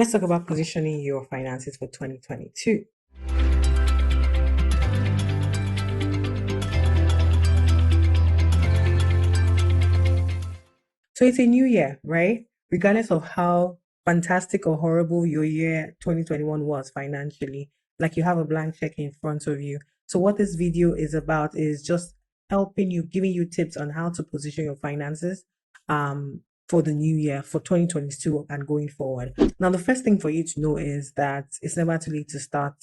Let's talk about positioning your finances for 2022. So it's a new year, right? Regardless of how fantastic or horrible your year 2021 was financially, like you have a blank check in front of you. So what this video is about is just helping you, giving you tips on how to position your finances for the new year, for 2022 and going forward. Now, the first thing for you to know is that it's never too late to start,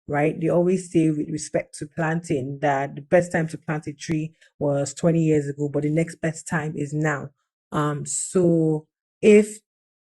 right? They always say with respect to planting that the best time to plant a tree was 20 years ago, but the next best time is now. So if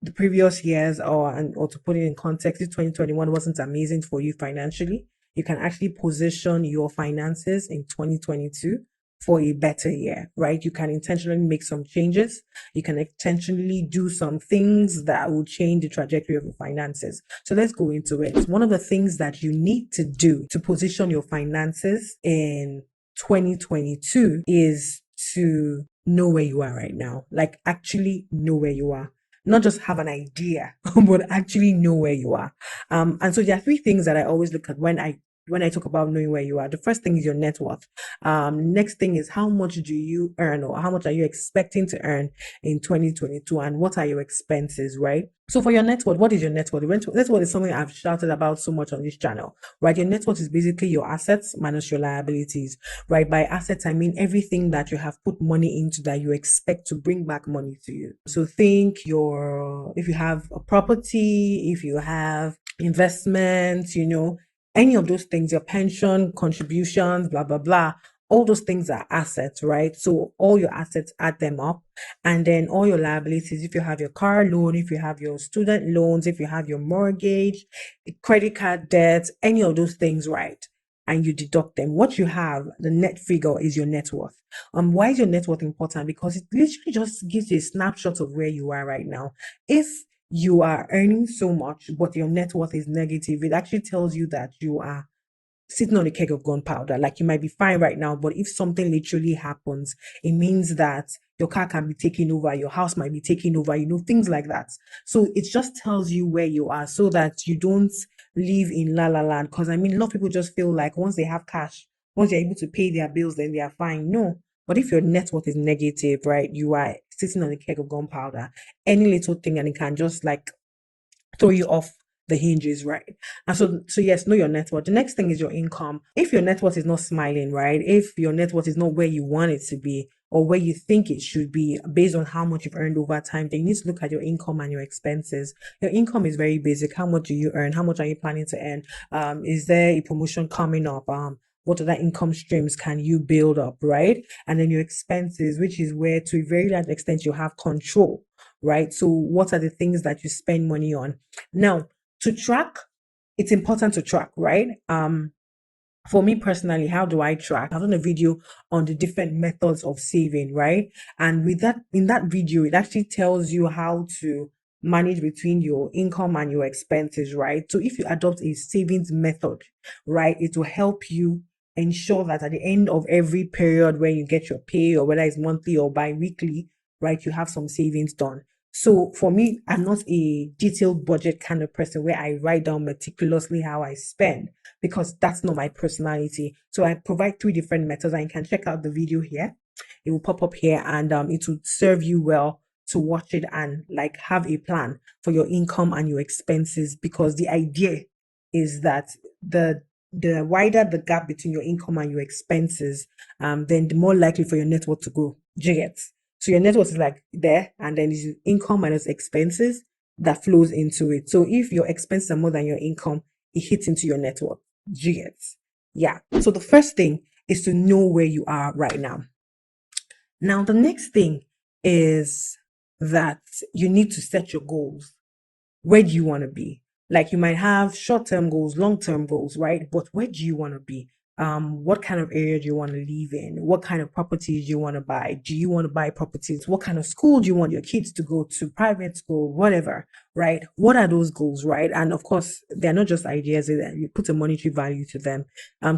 the previous years or to put it in context, if 2021 wasn't amazing for you financially, you can actually position your finances in 2022 for a better year, right? You can intentionally make some changes. You can intentionally do some things that will change the trajectory of your finances. So let's go into it. One of the things that you need to do to position your finances in 2022 is to know where you are right now. Like actually know where you are. Not just have an idea, but actually know where you are. And so there are three things that I always look at when I talk about knowing where you are. The first thing is your net worth. Next thing is how much do you earn or how much are you expecting to earn in 2022 and what are your expenses, right? So for your net worth, what is your net worth? Net worth is something I've shouted about so much on this channel, right? Your net worth is basically your assets minus your liabilities, right? By assets, I mean everything that you have put money into that you expect to bring back money to you. So think if you have a property, if you have investments, any of those things, your pension, contributions, blah, blah, blah. All those things are assets, right? So all your assets, add them up. And then all your liabilities, if you have your car loan, if you have your student loans, if you have your mortgage, credit card debts, any of those things, right? And you deduct them. What you have, the net figure is your net worth. Why is your net worth important? Because it literally just gives you a snapshot of where you are right now. If you are earning so much, but your net worth is negative, it actually tells you that you are sitting on a keg of gunpowder. Like you might be fine right now, but if something literally happens, it means that your car can be taken over, your house might be taken over, things like that. So it just tells you where you are so that you don't live in la la land. Because I mean, a lot of people just feel like once they have cash, once they're able to pay their bills, then they are fine. No. But if your net worth is negative, right, you are sitting on a keg of gunpowder, any little thing and it can just like throw you off the hinges, right? And so yes, know your net worth. The next thing is your income. If your net worth is not smiling, right? If your net worth is not where you want it to be or where you think it should be based on how much you've earned over time, then you need to look at your income and your expenses. Your income is very basic. How much do you earn? How much are you planning to earn? Is there a promotion coming up? What other income streams can you build up, right? And then your expenses, which is where to a very large extent you have control, right? So what are the things that you spend money on? Now, to track, it's important to track, right? For me personally, how do I track? I've done a video on the different methods of saving, right? And in that video, it actually tells you how to manage between your income and your expenses, right? So if you adopt a savings method, right, it will help you ensure that at the end of every period when you get your pay or whether it's monthly or bi-weekly, right, you have some savings done. So for me, I'm not a detailed budget kind of person where I write down meticulously how I spend because that's not my personality. So I provide three different methods and you can check out the video here. It will pop up here and it will serve you well to watch it and like have a plan for your income and your expenses because the idea is that the wider the gap between your income and your expenses, then the more likely for your net worth to grow. Do you get? So your net worth is like there, and then it's income minus expenses that flows into it. So if your expenses are more than your income, it hits into your net worth. Do you get? Yeah. So the first thing is to know where you are right now. Now, the next thing is that you need to set your goals. Where do you want to be? Like you might have short-term goals, long-term goals, right? But where do you want to be? What kind of area do you want to live in? What kind of properties do you want to buy? Do you want to buy properties? What kind of school do you want your kids to go to? Private school, whatever, right? What are those goals, right? And of course, they're not just ideas, you put a monetary value to them.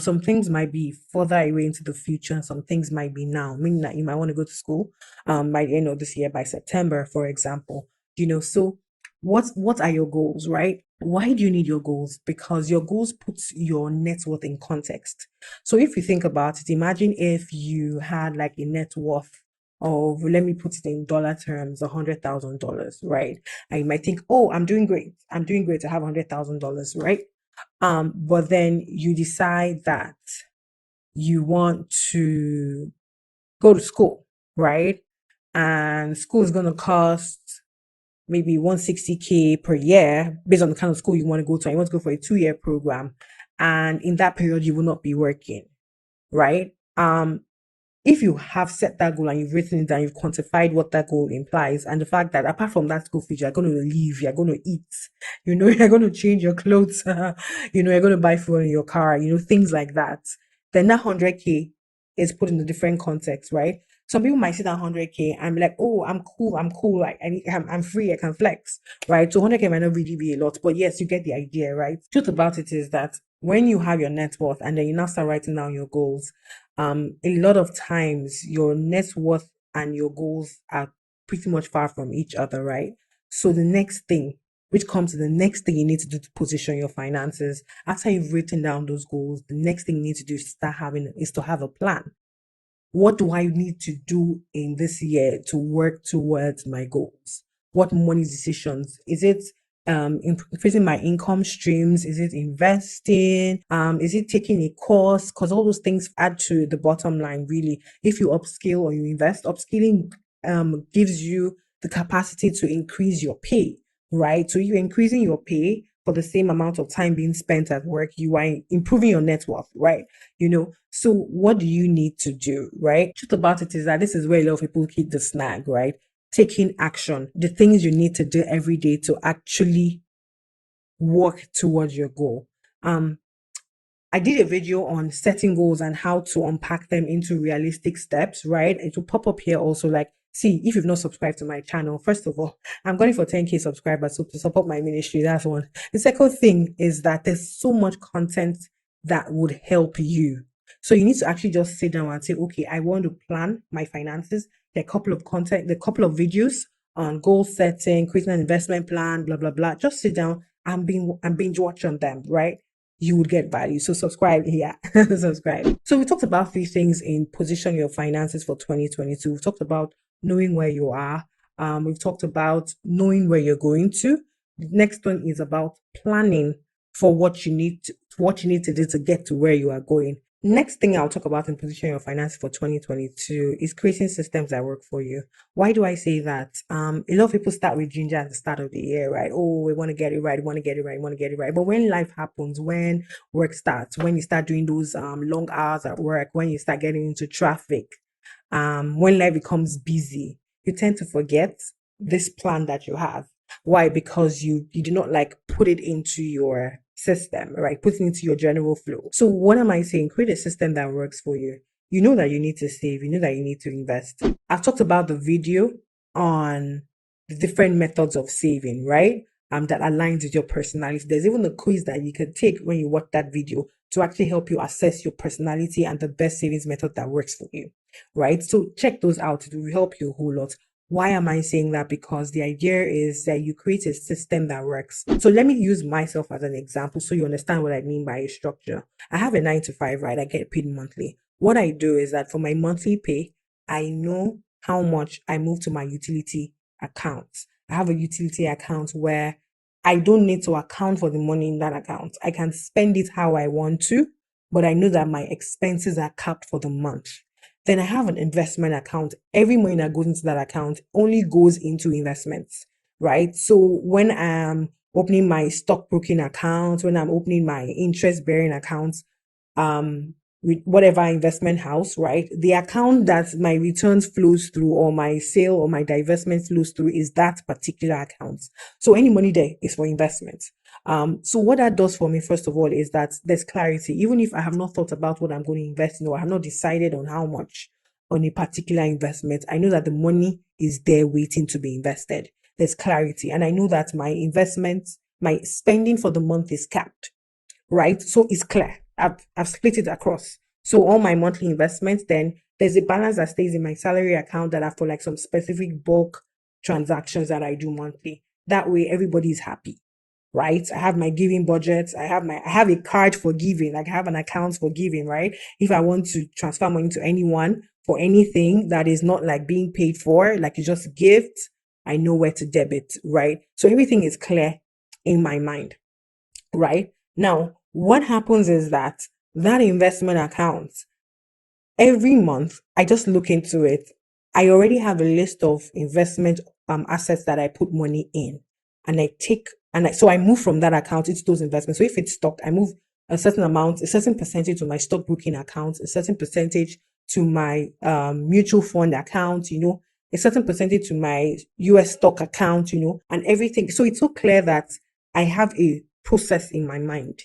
Some things might be further away into the future, and some things might be now, meaning that you might want to go to school by the end of this year, by September, for example. So what are your goals, right? Why do you need your goals? Because your goals puts your net worth in context. So if you think about it, imagine if you had like a net worth of, let me put it in dollar terms, $100,000, right? And you might think, oh, I'm doing great. I'm doing great to have $100,000, right? But then you decide that you want to go to school, right? And school is going to cost maybe 160K per year based on the kind of school you want to go to. And you want to go for a 2 year program. And in that period, you will not be working, right? If you have set that goal and you've written it down, you've quantified what that goal implies, and the fact that apart from that school fees, you're going to leave, you're going to eat, you're going to change your clothes, you're going to buy food in your car, things like that, then that 100K is put in a different context, right? Some people might see that 100K and be like, oh, I'm cool, like I'm free, I can flex, right? So 100K might not really be a lot, but yes, you get the idea, right? Truth about it is that when you have your net worth and then you now start writing down your goals, a lot of times your net worth and your goals are pretty much far from each other, right? So the next thing, which comes to the next thing you need to do to position your finances, after you've written down those goals, the next thing you need to do is to have a plan. What do I need to do in this year to work towards my goals? What money decisions? Is it increasing my income streams? Is it investing? Is it taking a course? Because all those things add to the bottom line, really. If you upskill or you invest, upskilling gives you the capacity to increase your pay, right? So you're increasing your pay for the same amount of time being spent at work, you are improving your net worth, right? So what do you need to do, right? Truth about it is that this is where a lot of people hit the snag, right? Taking action, the things you need to do every day to actually work towards your goal. I did a video on setting goals and how to unpack them into realistic steps, right? It will pop up here also. Like, see, if you've not subscribed to my channel, first of all, I'm going for 10K subscribers, so to support my ministry, that's one. The second thing is that there's so much content that would help you. So you need to actually just sit down and say, okay, I want to plan my finances. There are a couple of videos on goal setting, creating an investment plan, blah, blah, blah. Just sit down and binge watch on them, right? You would get value. So subscribe here. Subscribe. So we talked about three things in position your finances for 2022. We've talked about knowing where you are. We've talked about knowing where you're going to. The next one is about planning for what you need to do to get to where you are going. Next thing I'll talk about in position your finances for 2022 is creating systems that work for you. Why do I say that? A lot of people start with ginger at the start of the year, right? Oh, we want to get it right, we want to get it right, we want to get it right. But when life happens, when work starts, when you start doing those long hours at work, when you start getting into traffic, when life becomes busy, you tend to forget this plan that you have. Why? Because you do not like put it into your system, right? Put it into your general flow. So what am I saying? Create a system that works for you. You know that you need to save, you know that you need to invest. I've talked about the video on the different methods of saving, right? That aligns with your personality. There's even a quiz that you can take when you watch that video to actually help you assess your personality and the best savings method that works for you, right? So check those out. It will help you a whole lot. Why am I saying that? Because the idea is that you create a system that works. So let me use myself as an example so you understand what I mean by a structure. I have a 9 to 5, right? I get paid monthly. What I do is that for my monthly pay, I know how much I move to my utility account. I have a utility account where I don't need to account for the money in that account. I can spend it how I want to, but I know that my expenses are capped for the month. Then I have an investment account. Every money that goes into that account only goes into investments, right? So when I'm opening my stockbroking account, when I'm opening my interest bearing accounts, with whatever investment house, right? The account that my returns flows through or my sale or my divestment flows through is that particular account. So any money there is for investment. So what that does for me, first of all, is that there's clarity. Even if I have not thought about what I'm going to invest in or I have not decided on how much on a particular investment, I know that the money is there waiting to be invested. There's clarity. And I know that my investment, my spending for the month is capped, right? So it's clear. I've split it across. So all my monthly investments, then there's a balance that stays in my salary account that are for like some specific bulk transactions that I do monthly. That way everybody's happy, right? I have my giving budget. I have a card for giving. Like I have an account for giving, right? If I want to transfer money to anyone for anything that is not like being paid for, like it's just a gift, I know where to debit, right? So everything is clear in my mind, right? Now, what happens is that that investment account, every month I just look into it. I already have a list of investment assets that I put money in, and I take so I move from that account into those investments. So if it's stock, I move a certain amount, a certain percentage to my stockbroking account, a certain percentage to my mutual fund account, a certain percentage to my US stock account, and everything. So it's so clear that I have a process in my mind,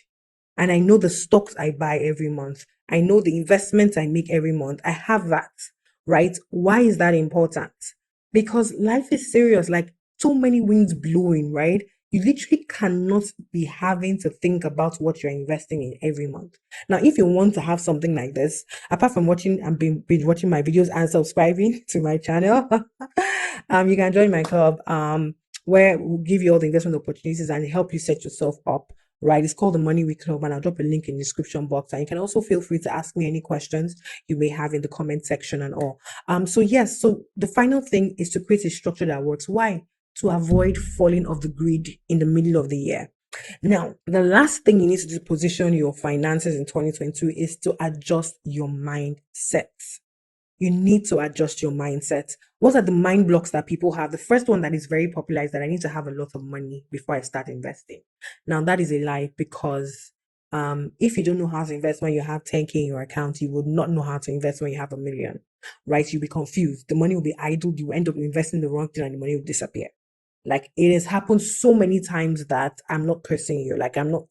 and I know the stocks I buy every month. I know the investments I make every month. I have that, right? Why is that important? Because life is serious, like so many winds blowing, right? You literally cannot be having to think about what you're investing in every month. Now, if you want to have something like this, apart from watching and binge watching my videos and subscribing to my channel, you can join my club, where we'll give you all the investment opportunities and help you set yourself up, right? It's called the Money Week Club, and I'll drop a link in the description box. And you can also feel free to ask me any questions you may have in the comment section and all. So yes, so the final thing is to create a structure that works. Why? To avoid falling off the grid in the middle of the year. Now, the last thing you need to do to position your finances in 2022 is to adjust your mindset. You need to adjust your mindset. What are the mind blocks that people have? The first one that is very popular is that I need to have a lot of money before I start investing. Now, that is a lie, because if you don't know how to invest when you have 10K in your account, you would not know how to invest when you have a million, right? You'll be confused. The money will be idle. You end up investing the wrong thing and the money will disappear. Like, it has happened so many times that I'm not cursing you. Like, I'm not,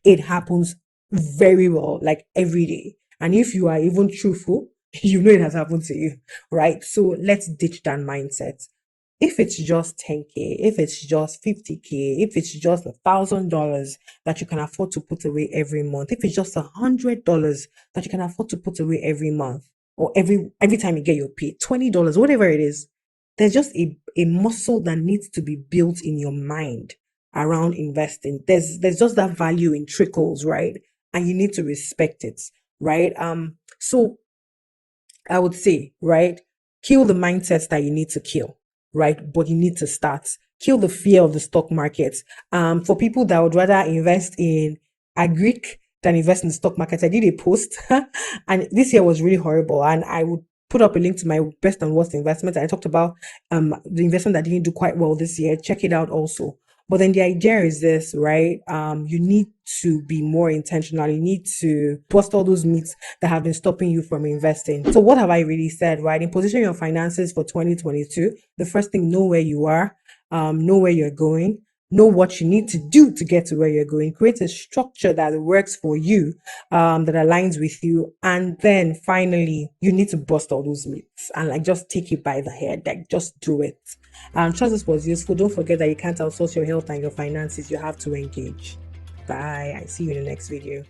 it happens very well, like every day. And if you are even truthful, you know it has happened to you, right? So let's ditch that mindset. If it's just 10K, if it's just 50K, if it's just $1,000 that you can afford to put away every month, if it's just $100 that you can afford to put away every month, or every time you get your pay, $20, whatever it is, there's just a muscle that needs to be built in your mind around investing. There's just that value in trickles, right? And you need to respect it, right? So I would say, right, kill the mindsets that you need to kill, right? But you need to start. Kill the fear of the stock market. For people that would rather invest in agric than invest in the stock market, I did a post and this year was really horrible. And I would put up a link to my best and worst investments. I talked about the investment that didn't do quite well this year. Check it out also. But then the idea is this, right? You need to be more intentional. You need to bust all those myths that have been stopping you from investing. So what have I really said, right? In position your finances for 2022, the first thing, know where you are, know where you're going, know what you need to do to get to where you're going, create a structure that works for you, that aligns with you. And then finally, you need to bust all those myths and like just take it by the head, like just do it. Trust this was useful. Don't forget that you can't outsource your health and your finances. You have to engage. Bye. I see you in the next video.